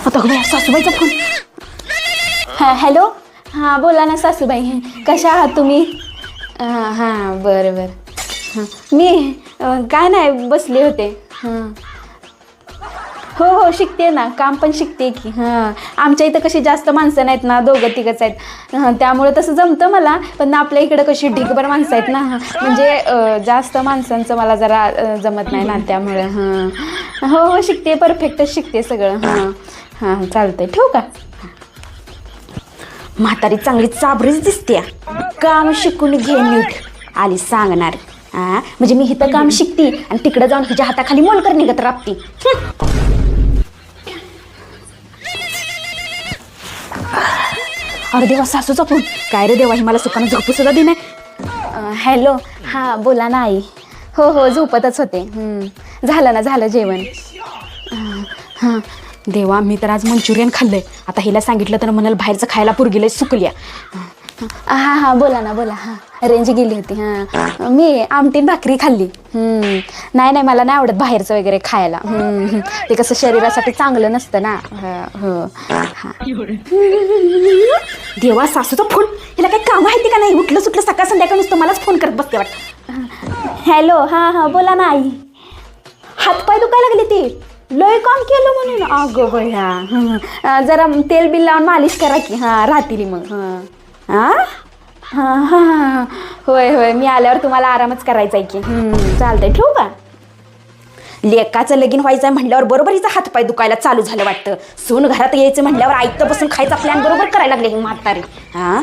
आता गं सासूबाईचा फोन. हां हॅलो. हां बोला ना सासूबाई, कशा आहात तुम्ही? हां बरं बरं. हां मी काय नाही बसले होते. हां हो हो शिकते ना, काम पण शिकते की. हां आमच्या इथं कशी जास्त माणसं नाहीत ना, दोघं तिघंच आहेत. त्यामुळे तसं जमतं मला, पण आपल्या इकडं कशी ढिगभर माणसं आहेत ना, म्हणजे जास्त माणसांचं मला जरा जमत नाही ना, त्यामुळं. हो हो शिकते, परफेक्टच शिकते सगळं. हां हां चालतंय, ठेवू का? म्हातारी चांगली चाबरीच दिसते, काम शिकून घे नीट आली सांगणार. म्हणजे मी इथं काम शिकते आणि तिकडं जाऊन हिच्या हाताखाली मोलकर निघत राबती. अरे देवा सासूचा फोन. काय रे देवा, ही मला सुखानं झोपू सुद्धा दे नाही. हॅलो. हां बोला ना आई. हो हो झोपतच होते. झालं ना, झालं जेवण. हां देवा, मी तर आज मंचुरियन खाल्लंय. आता हिला सांगितलं तर म्हणाल बाहेरचं खायला पोरगीला सुकल्या. हां हां बोला ना बोला. हां रेंज गेली होती. हां मी आमटीन भाकरी खाल्ली. नाही नाही मला नाही आवडत बाहेरचं वगैरे खायला. ते कसं शरीरासाठी चांगलं नसतं ना. हो हां. देवा सासूचा फोन. हिला काही काम आहे का नाही? उठलं सुटलं सकाळ संध्याकाळ नुसतं मलाच फोन करत बसते वाटतं. हॅलो. हां हां बोला ना आई. हातपाय दुखायला लागले ते, लय काम केलं म्हणून. अगं बया, जरा तेल बिल लावून मालिश करा की. हां राहतील मग. हां हां हां हां होय होय, मी आल्यावर तुम्हाला आरामच करायचा आहे की. चालतंय, ठेवू का? लेकाचं लगीन व्हायचं म्हणल्यावर बरोबर हिचा हातपाय दुखायला चालू झालं वाटतं. सून घरात यायचं म्हणल्यावर आयतं बसून खायचा प्लॅन बरोबर करायला लागले ही म्हातारी. हां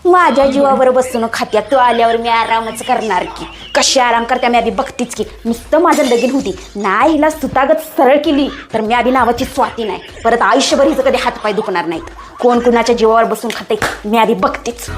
माझ्या जीवावर बसून खात्या, तू आल्यावर मी आरामच करणार की. कशी आराम करत्या मी आधी बघतीच की. नुसतं माझं लगीन होती नाही, हिला सुतागत सरळ केली तर मी आधी नावाची स्वाती नाही. परत आयुष्यभर हिचं कधी हातपाय दुखणार नाहीत. कोण कुणाच्या जीवावर बसून खाते मी आधी बघतीच.